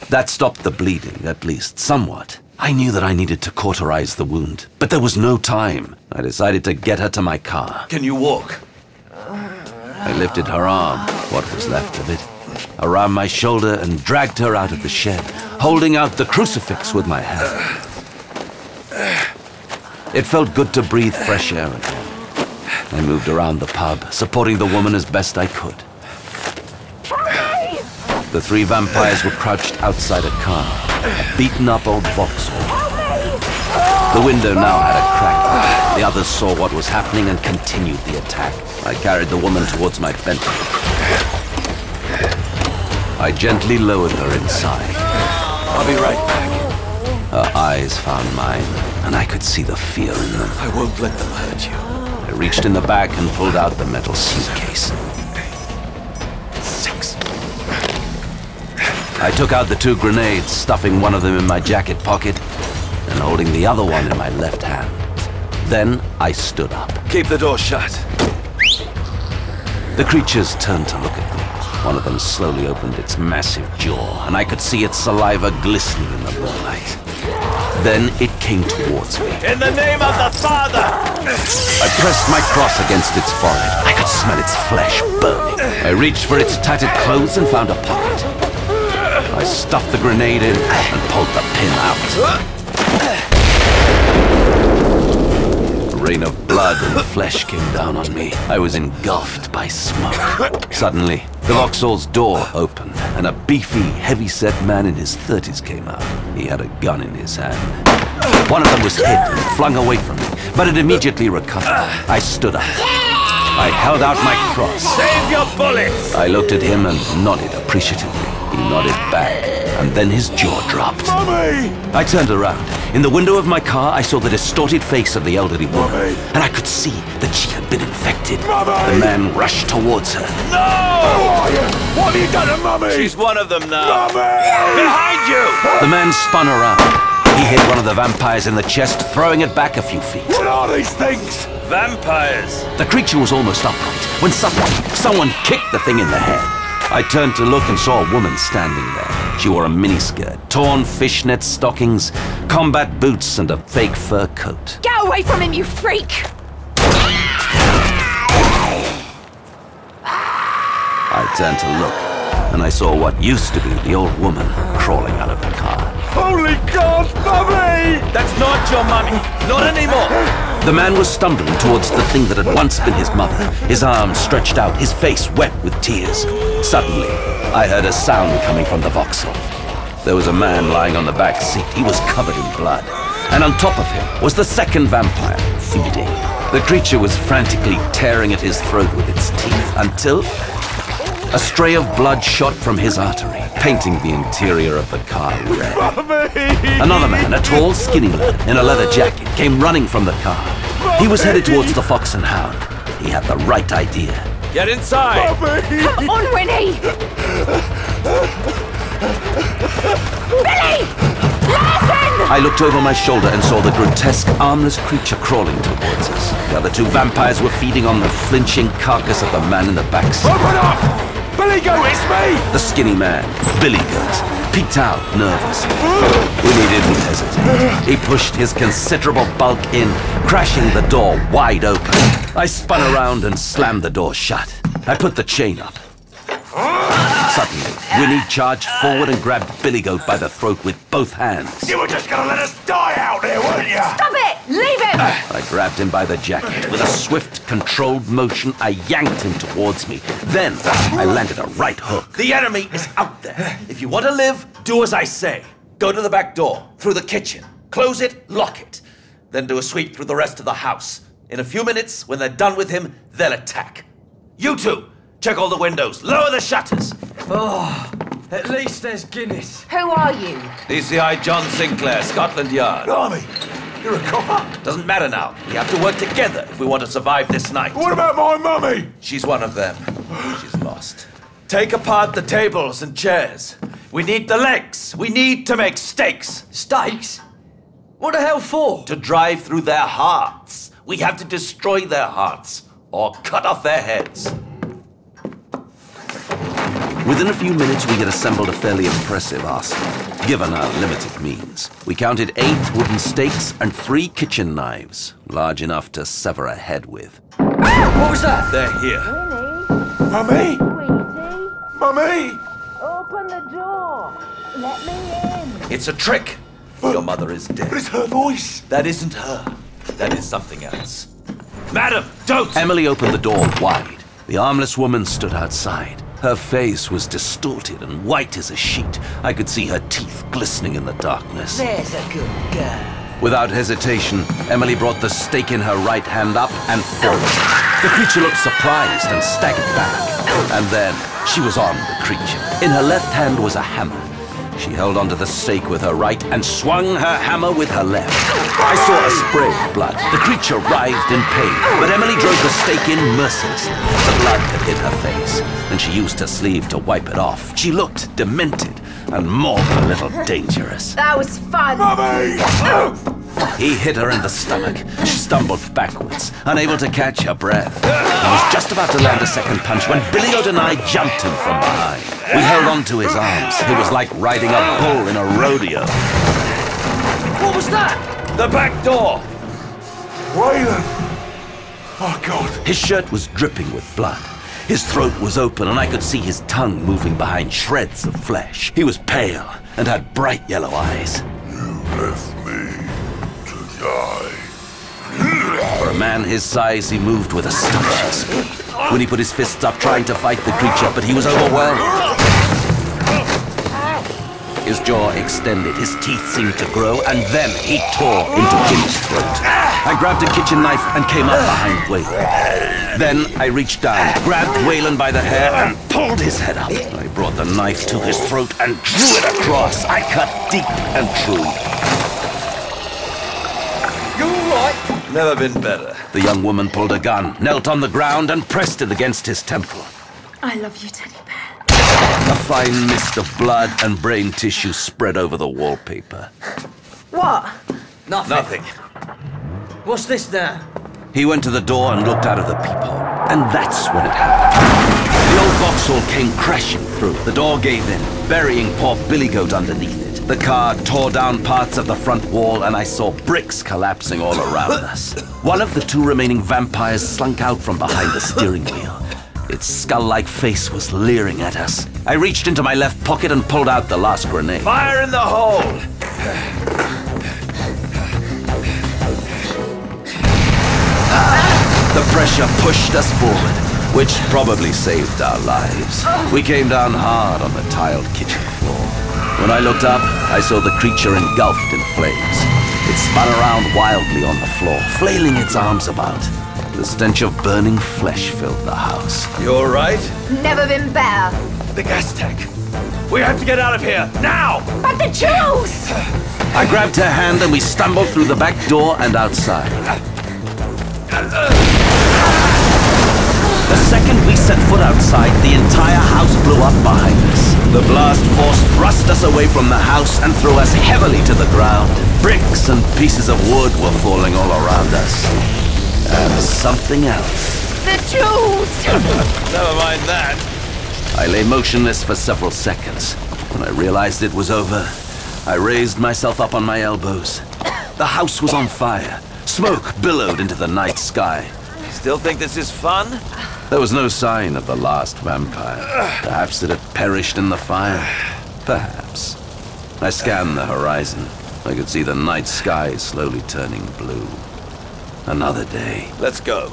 That stopped the bleeding, at least somewhat. I knew that I needed to cauterize the wound, but there was no time. I decided to get her to my car. Can you walk? I lifted her arm, what was left of it, around my shoulder and dragged her out of the shed, holding out the crucifix with my hand. It felt good to breathe fresh air again. I moved around the pub, supporting the woman as best I could. The three vampires were crouched outside a car, a beaten-up old Vauxhall. The window now had a crack. The others saw what was happening and continued the attack. I carried the woman towards my Bentley. I gently lowered her inside. I'll be right back. Her eyes found mine, and I could see the fear in them. I won't let them hurt you. I reached in the back and pulled out the metal suitcase. 6. I took out the 2 grenades, stuffing one of them in my jacket pocket and holding the other one in my left hand. Then I stood up. Keep the door shut. The creatures turned to look at me. One of them slowly opened its massive jaw, and I could see its saliva glistening in the moonlight. Then it came towards me. In the name of the Father! I pressed my cross against its forehead. I could smell its flesh burning. I reached for its tattered clothes and found a pocket. I stuffed the grenade in and pulled the pin out. A rain of blood and flesh came down on me. I was engulfed by smoke. Suddenly, the Vauxhall's door opened, and a beefy, heavy-set man in his 30s came out. He had a gun in his hand. One of them was hit and flung away from me, but it immediately recovered. I stood up. I held out my cross. Save your bullets! I looked at him and nodded appreciatively. He nodded back, and then his jaw dropped. Mummy! I turned around. In the window of my car, I saw the distorted face of the elderly woman, Mummy! and I could see that she had been infected. Mummy! The man rushed towards her. No! What have you done to Mummy? She's one of them now. Mummy! Behind you! The man spun around. He hit one of the vampires in the chest, throwing it back a few feet. What are these things? Vampires! The creature was almost upright when someone kicked the thing in the head. I turned to look and saw a woman standing there. She wore a miniskirt, torn fishnet stockings, combat boots, and a fake fur coat. Get away from him, you freak! I turned to look, and I saw what used to be the old woman crawling out of the car. Holy God, Mummy! That's not your mummy. Not anymore. The man was stumbling towards the thing that had once been his mother, his arms stretched out, his face wet with tears. Suddenly, I heard a sound coming from the Vauxhall. There was a man lying on the back seat. He was covered in blood. And on top of him was the second vampire, feeding. The creature was frantically tearing at his throat with its teeth until a stray of blood shot from his artery, painting the interior of the car red. Another man, a tall, skinny lad, in a leather jacket, came running from the car. He was headed towards the Fox and Hound. He had the right idea. Get inside! Come on, Winnie! Billy! Larson! I looked over my shoulder and saw the grotesque, armless creature crawling towards us. The other two vampires were feeding on the flinching carcass of the man in the back seat. Open up! Billy Goat, it's me! The skinny man, Billy Goat, peeked out, nervous. Winnie didn't hesitate. He pushed his considerable bulk in, crashing the door wide open. I spun around and slammed the door shut. I put the chain up. Suddenly, Winnie charged forward and grabbed Billy Goat by the throat with both hands. You were just gonna let us die out there, weren't you? Stop it! Leave him! I grabbed him by the jacket. With a swift, controlled motion, I yanked him towards me. Then, I landed a right hook. The enemy is out there. If you want to live, do as I say. Go to the back door, through the kitchen. Close it, lock it. Then do a sweep through the rest of the house. In a few minutes, when they're done with him, they'll attack. You two, check all the windows. Lower the shutters. Oh, at least there's Guinness. Who are you? DCI John Sinclair, Scotland Yard. Blimey, you're a copper? Doesn't matter now. We have to work together if we want to survive this night. What about my mummy? She's one of them. She's lost. Take apart the tables and chairs. We need the legs. We need to make steaks. Steaks? What the hell for? To drive through their hearts. We have to destroy their hearts or cut off their heads. Within a few minutes, we had assembled a fairly impressive arsenal, given our limited means. We counted 8 wooden stakes and 3 kitchen knives, large enough to sever a head with. What was that? They're here. Mummy? Sweetie, Mummy? open the door. Let me in. It's a trick. Your mother is dead. But it's her voice. That isn't her. That is something else. Madam, don't! Emily opened the door wide. The armless woman stood outside. Her face was distorted and white as a sheet. I could see her teeth glistening in the darkness. There's a good girl. Without hesitation, Emily brought the stake in her right hand up and forward. The creature looked surprised and staggered back. And then she was on the creature. In her left hand was a hammer. She held onto the stake with her right and swung her hammer with her left. I saw a spray of blood. The creature writhed in pain, but Emily drove the stake in mercilessly. The blood had hit her face, and she used her sleeve to wipe it off. She looked demented and more than a little dangerous. That was fun. Mummy! He hit her in the stomach. She stumbled backwards, unable to catch her breath. He was just about to land a second punch when Billy Goat and I jumped him from behind. We held on to his arms. It was like riding a bull in a rodeo. What was that? The back door! Waylon! Oh, God. His shirt was dripping with blood. His throat was open and I could see his tongue moving behind shreds of flesh. He was pale and had bright yellow eyes. You left me to die. For a man his size, he moved with astonishing speed. When he put his fists up trying to fight the creature, but he was overwhelmed. His jaw extended, his teeth seemed to grow, and then he tore into Jim's throat. I grabbed a kitchen knife and came up behind Waylon. Then I reached down, grabbed Waylon by the hair, and pulled his head up. I brought the knife to his throat and drew it across. I cut deep and true. You all right? Never been better. The young woman pulled a gun, knelt on the ground, and pressed it against his temple. I love you, Teddy Bear. A fine mist of blood and brain tissue spread over the wallpaper. What? Nothing. What's this now? He went to the door and looked out of the peephole. And that's when it happened. The old Vauxhall came crashing through. The door gave in, burying poor Billy Goat underneath it. The car tore down parts of the front wall, and I saw bricks collapsing all around us. One of the 2 remaining vampires slunk out from behind the steering wheel. Its skull-like face was leering at us. I reached into my left pocket and pulled out the last grenade. Fire in the hole! The pressure pushed us forward, which probably saved our lives. We came down hard on the tiled kitchen floor. When I looked up, I saw the creature engulfed in flames. It spun around wildly on the floor, flailing its arms about. The stench of burning flesh filled the house. You all right? Never been better. The gas tank. We have to get out of here, now! But the jewels! I grabbed her hand and we stumbled through the back door and outside. The second we set foot outside, the entire house blew up behind us. The blast force thrust us away from the house and threw us heavily to the ground. Bricks and pieces of wood were falling all around us. And something else. The jewels! Never mind that. I lay motionless for several seconds. When I realized it was over, I raised myself up on my elbows. The house was on fire. Smoke billowed into the night sky. Still think this is fun? There was no sign of the last vampire. Perhaps it had perished in the fire. Perhaps. I scanned the horizon. I could see the night sky slowly turning blue. Another day. Let's go.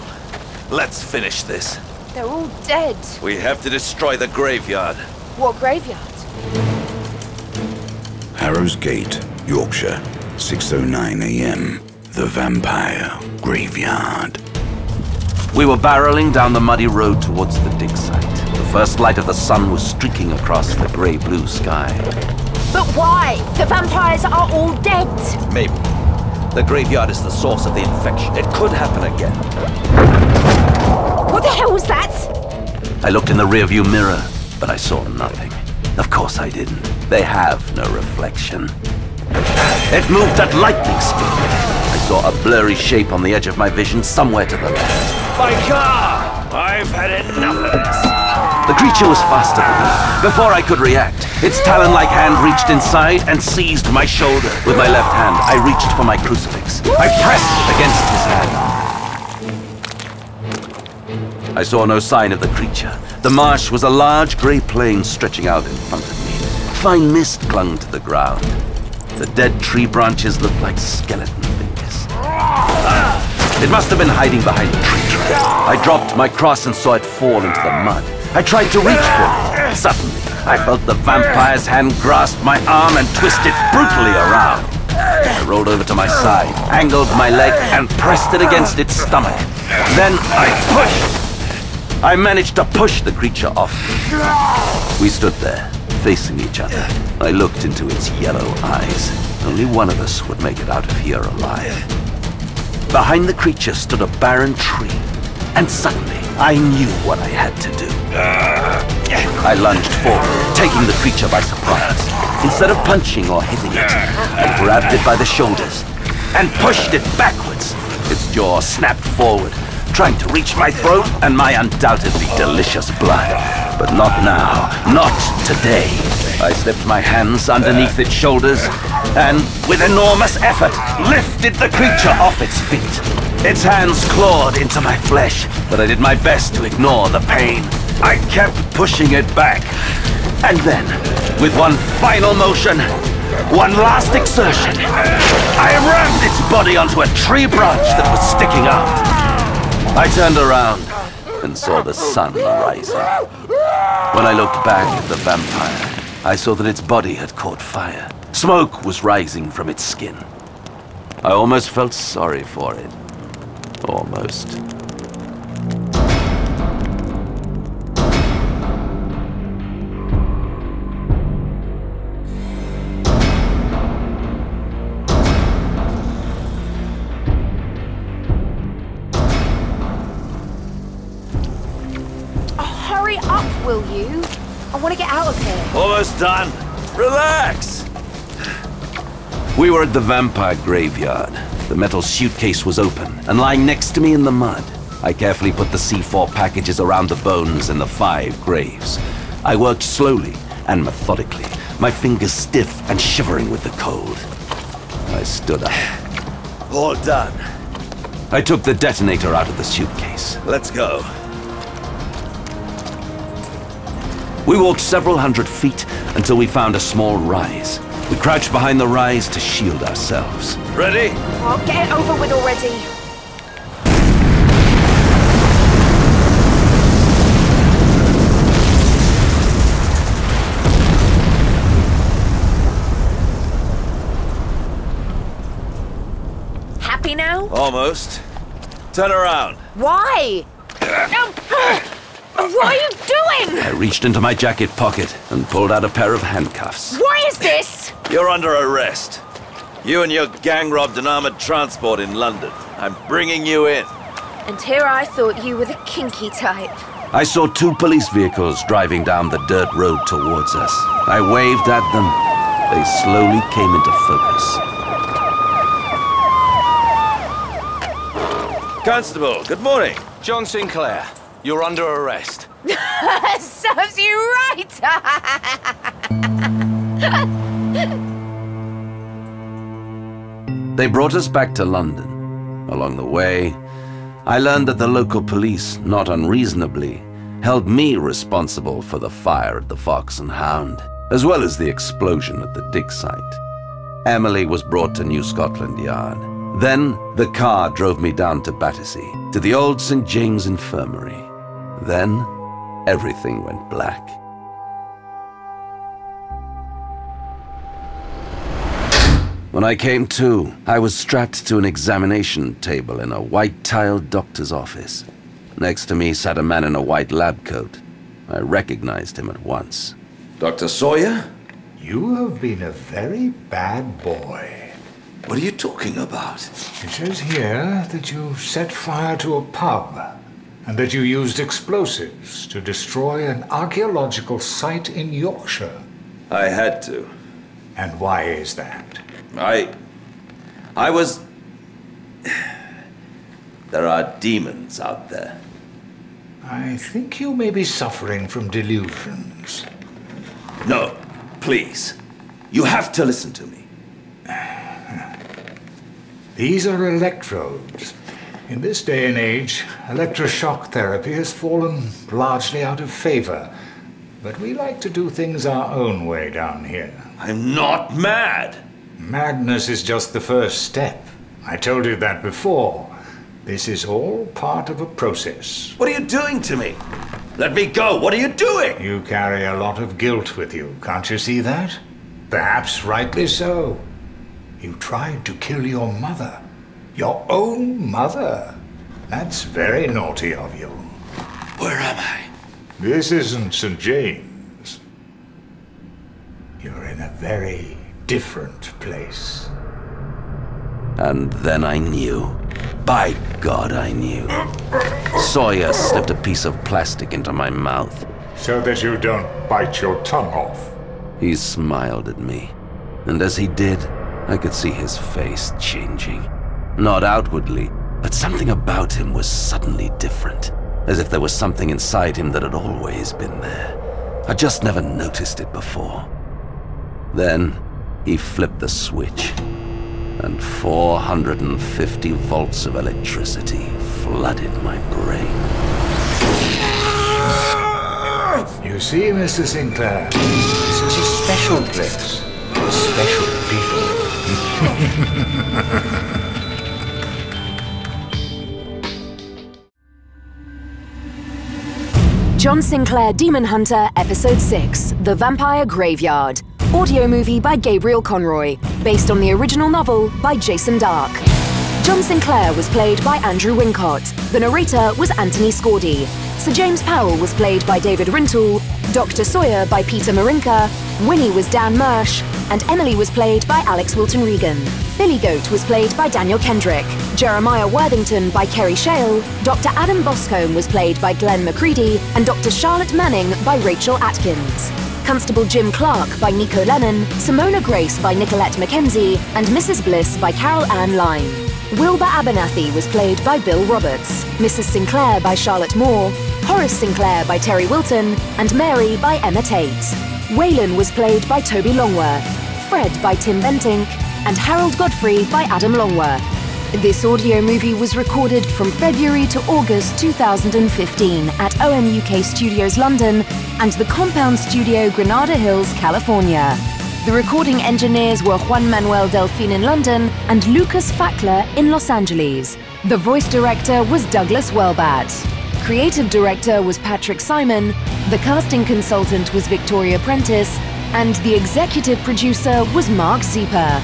Let's finish this. They're all dead. We have to destroy the graveyard. What graveyard? Harrow's Gate, Yorkshire, 6:09 a.m. The Vampire Graveyard. We were barreling down the muddy road towards the dig site. The first light of the sun was streaking across the grey-blue sky. But why? The vampires are all dead. Maybe. The graveyard is the source of the infection. It could happen again. What the hell was that? I looked in the rearview mirror, but I saw nothing. Of course I didn't. They have no reflection. It moved at lightning speed. I saw a blurry shape on the edge of my vision somewhere to the left. My car! I've had enough of this. The creature was faster than me. Before I could react, its talon-like hand reached inside and seized my shoulder. With my left hand, I reached for my crucifix. I pressed against his hand. I saw no sign of the creature. The marsh was a large grey plain stretching out in front of me. Fine mist clung to the ground. The dead tree branches looked like skeleton fingers. It must have been hiding behind a tree trunk. I dropped my cross and saw it fall into the mud. I tried to reach for it. Suddenly, I felt the vampire's hand grasp my arm and twist it brutally around. I rolled over to my side, angled my leg, and pressed it against its stomach. Then I pushed. I managed to push the creature off me. We stood there, facing each other. I looked into its yellow eyes. Only one of us would make it out of here alive. Behind the creature stood a barren tree, and suddenly I knew what I had to do. I lunged forward, taking the creature by surprise. Instead of punching or hitting it, I grabbed it by the shoulders and pushed it backwards. Its jaw snapped forward, trying to reach my throat and my undoubtedly delicious blood. But not now, not today. I slipped my hands underneath its shoulders and, with enormous effort, lifted the creature off its feet. Its hands clawed into my flesh, but I did my best to ignore the pain. I kept pushing it back. And then, with one final motion, one last exertion, I rammed its body onto a tree branch that was sticking out. I turned around and saw the sun rising. When I looked back at the vampire, I saw that its body had caught fire. Smoke was rising from its skin. I almost felt sorry for it. Almost. Hurry up, will you? I want to get out of here. Almost done. Relax. We were at the vampire graveyard. The metal suitcase was open, and lying next to me in the mud, I carefully put the C4 packages around the bones in the 5 graves. I worked slowly and methodically, my fingers stiff and shivering with the cold. I stood up. All done. I took the detonator out of the suitcase. Let's go. We walked several hundred feet until we found a small rise. We crouched behind the rise to shield ourselves. Ready? Oh, get it over with already. Happy now? Almost. Turn around. Why? What are you doing? I reached into my jacket pocket and pulled out a pair of handcuffs. What is this? You're under arrest. You and your gang robbed an armored transport in London. I'm bringing you in. And here I thought you were the kinky type. I saw 2 police vehicles driving down the dirt road towards us. I waved at them. They slowly came into focus. Constable, good morning. John Sinclair, you're under arrest. Serves you right! They brought us back to London. Along the way, I learned that the local police, not unreasonably, held me responsible for the fire at the Fox and Hound, as well as the explosion at the dig site. Emily was brought to New Scotland Yard. Then, the car drove me down to Battersea, to the old St. James Infirmary. Then, everything went black. When I came to, I was strapped to an examination table in a white-tiled doctor's office. Next to me sat a man in a white lab coat. I recognized him at once. Dr. Sawyer? You have been a very bad boy. What are you talking about? It says here that you set fire to a pub and that you used explosives to destroy an archaeological site in Yorkshire. I had to. And why is that? I was... There are demons out there. I think you may be suffering from delusions. No, please. You have to listen to me. These are electrodes. In this day and age, electroshock therapy has fallen largely out of favor. But we like to do things our own way down here. I'm not mad. Madness is just the first step. I told you that before. This is all part of a process. What are you doing to me? Let me go. What are you doing? You carry a lot of guilt with you. Can't you see that? Perhaps rightly so. You tried to kill your mother. Your own mother. That's very naughty of you. Where am I? This isn't St. James. You're in a very different place. And then I knew. By God, I knew. Sawyer slipped a piece of plastic into my mouth. So that you don't bite your tongue off. He smiled at me. And as he did, I could see his face changing. Not outwardly, but something about him was suddenly different. As if there was something inside him that had always been there. I just never noticed it before. Then, he flipped the switch, and 450 volts of electricity flooded my brain. You see, Mr. Sinclair, this is a special place. Special people. John Sinclair Demon Hunter, Episode 6, The Vampire Graveyard. Audio movie by Gabriel Conroy, based on the original novel by Jason Dark. John Sinclair was played by Andrew Wincott. The narrator was Anthony Scordi. Sir James Powell was played by David Rintoul, Dr. Sawyer by Peter Marinka, Winnie was Dan Marsh, and Emily was played by Alex Wilton-Regan. Billy Goat was played by Daniel Kendrick, Jeremiah Worthington by Kerry Shale, Dr. Adam Boscombe was played by Glenn McCready, and Dr. Charlotte Manning by Rachel Atkins. Constable Jim Clark by Nico Lennon, Simona Grace by Nicolette Mackenzie, and Mrs. Bliss by Carol Ann Lyne. Wilbur Abernathy was played by Bill Roberts, Mrs. Sinclair by Charlotte Moore, Horace Sinclair by Terry Wilton, and Mary by Emma Tate. Waylon was played by Toby Longworth, Fred by Tim Bentinck, and Harold Godfrey by Adam Longworth. This audio movie was recorded from February to August 2015 at OMUK Studios London and the Compound Studio Granada Hills, California. The recording engineers were Juan Manuel Delfin in London and Lucas Fackler in Los Angeles. The voice director was Douglas Welbat. Creative director was Patrick Simon, the casting consultant was Victoria Prentice, and the executive producer was Mark Zieper.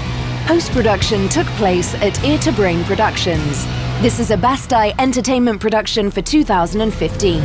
Post-production took place at Ear to Brain Productions. This is a Bastei Entertainment production for 2015.